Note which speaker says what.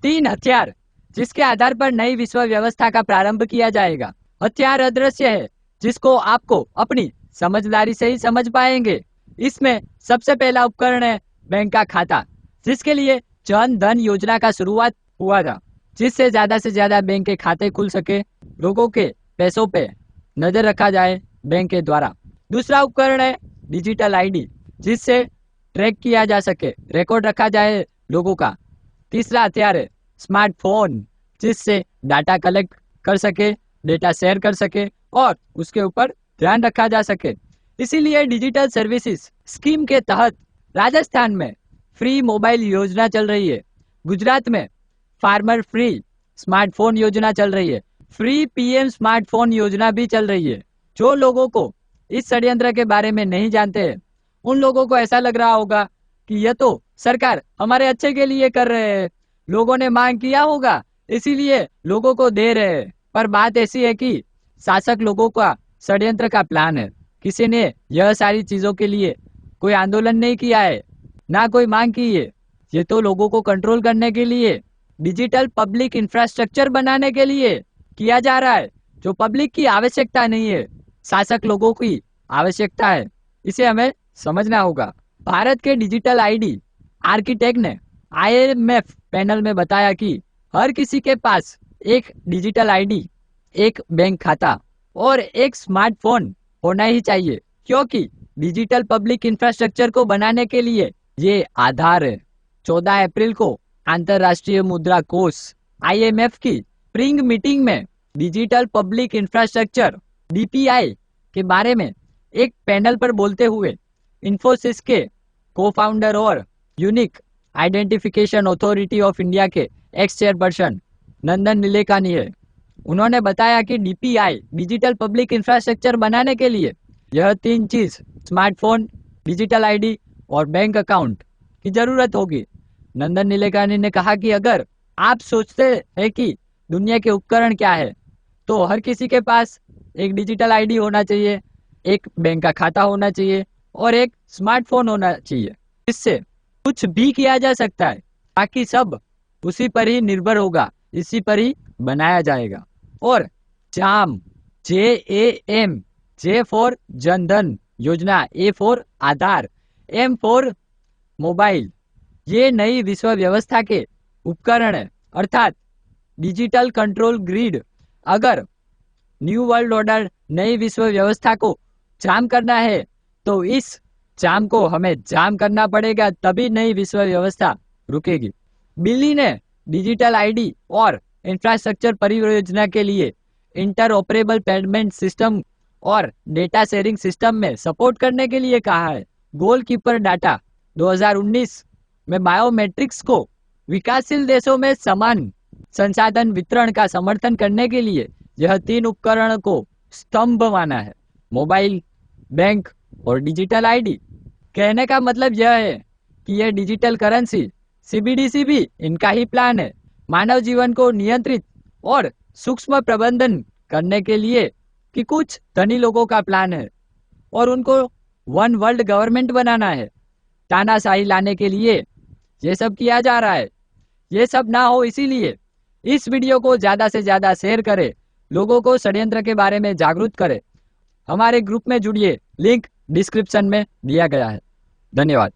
Speaker 1: 3 हथियार जिसके आधार पर नई विश्व व्यवस्था का प्रारंभ किया जाएगा। हथियार अदृश्य है जिसको आपको अपनी समझदारी से ही समझ पाएंगे। इसमें सबसे पहला उपकरण है बैंक का खाता, जिसके लिए जन धन योजना का शुरुआत हुआ था, जिससे ज्यादा से ज्यादा बैंक के खाते खुल सके, लोगों के पैसों पे नजर रखा जाए बैंक के द्वारा। दूसरा उपकरण है डिजिटल आईडी, जिससे ट्रैक किया जा सके, रिकॉर्ड रखा जाए लोगों का। तीसरा हथियार है स्मार्टफोन, जिससे डाटा कलेक्ट कर सके, डेटा शेयर कर सके और उसके ऊपर ध्यान रखा जा सके। इसीलिए डिजिटल सर्विसेज स्कीम के तहत राजस्थान में फ्री मोबाइल योजना चल रही है, गुजरात में फार्मर फ्री स्मार्टफोन योजना चल रही है, फ्री पीएम स्मार्टफोन योजना भी चल रही है। जो लोगों को इस षड्यंत्र के बारे में नहीं जानते हैं, उन लोगों को ऐसा लग रहा होगा कि यह तो सरकार हमारे अच्छे के लिए कर रहे हैं, लोगों ने मांग किया होगा इसीलिए लोगों को दे रहे हैं। पर बात ऐसी है कि शासक लोगों का षड्यंत्र का प्लान है। किसी ने यह सारी चीजों के लिए कोई आंदोलन नहीं किया है, ना कोई मांग की है। ये तो लोगों को कंट्रोल करने के लिए, डिजिटल पब्लिक इंफ्रास्ट्रक्चर बनाने के लिए किया जा रहा है, जो पब्लिक की आवश्यकता नहीं है, शासक लोगों की आवश्यकता है। इसे हमें समझना होगा। भारत के डिजिटल आईडी आर्किटेक्ट ने IMF पैनल में बताया कि हर किसी के पास एक डिजिटल आईडी, एक बैंक खाता और एक स्मार्टफोन होना ही चाहिए, क्योंकि डिजिटल पब्लिक इंफ्रास्ट्रक्चर को बनाने के लिए ये आधार है। 14 अप्रैल को अंतर्राष्ट्रीय मुद्रा कोष IMF की स्प्रिंग मीटिंग में डिजिटल पब्लिक इंफ्रास्ट्रक्चर DPI के बारे में एक पैनल पर बोलते हुए इन्फोसिस के को-फाउंडर और unique identification authority of India के एक्स चेयरपर्सन नंदन नीलेकानी है। उन्होंने बताया कि DPI डिजिटल पब्लिक इंफ्रास्ट्रक्चर बनाने के लिए यह 3 चीज, स्मार्टफोन, डिजिटल आईडी और बैंक अकाउंट की जरूरत होगी। नंदन नीलेकानी ने कहा कि अगर आप सोचते हैं कि दुनिया के उपकरण क्या है, तो हर किसी के पास एक डिजिटल आईडी होना चाहिए, एक बैंक का खाता होना चाहिए और एक स्मार्टफोन होना चाहिए। इससे कुछ भी किया जा सकता है, बाकी सब उसी पर ही निर्भर होगा, इसी पर ही बनाया जाएगा। और जाम, JAM, J फॉर जनधन योजना, A for Aadhaar, M for mobile, ये नई विश्व व्यवस्था के उपकरण है, अर्थात डिजिटल कंट्रोल ग्रिड। अगर न्यू वर्ल्ड ऑर्डर नई विश्व व्यवस्था को जाम करना है, तो इस जाम को हमें जाम करना पड़ेगा, तभी नई विश्व व्यवस्था रुकेगी। बिली ने डिजिटल आईडी और इंफ्रास्ट्रक्चर परियोजना के लिए इंटरऑपरेबल पेमेंट सिस्टम और डेटा शेयरिंग सिस्टम में सपोर्ट करने के लिए कहा है। गोलकीपर डाटा 2019 में बायोमेट्रिक्स को विकासशील देशों में समान संसाधन वितरण का समर्थन करने के लिए यह 3 उपकरण को स्तंभ माना है, मोबाइल, बैंक और डिजिटल आईडी। कहने का मतलब यह है कि यह डिजिटल करेंसी CBDC भी इनका ही प्लान है, मानव जीवन को नियंत्रित और सूक्ष्म प्रबंधन करने के लिए, कि कुछ धनी लोगों का प्लान है और उनको वन वर्ल्ड गवर्नमेंट बनाना है। तानाशाही लाने के लिए ये सब किया जा रहा है। ये सब ना हो इसीलिए इस वीडियो को ज्यादा से ज्यादा शेयर करें, लोगों को षड्यंत्र के बारे में जागरूक करें। हमारे ग्रुप में जुड़िए, लिंक डिस्क्रिप्शन में दिया गया है। धन्यवाद।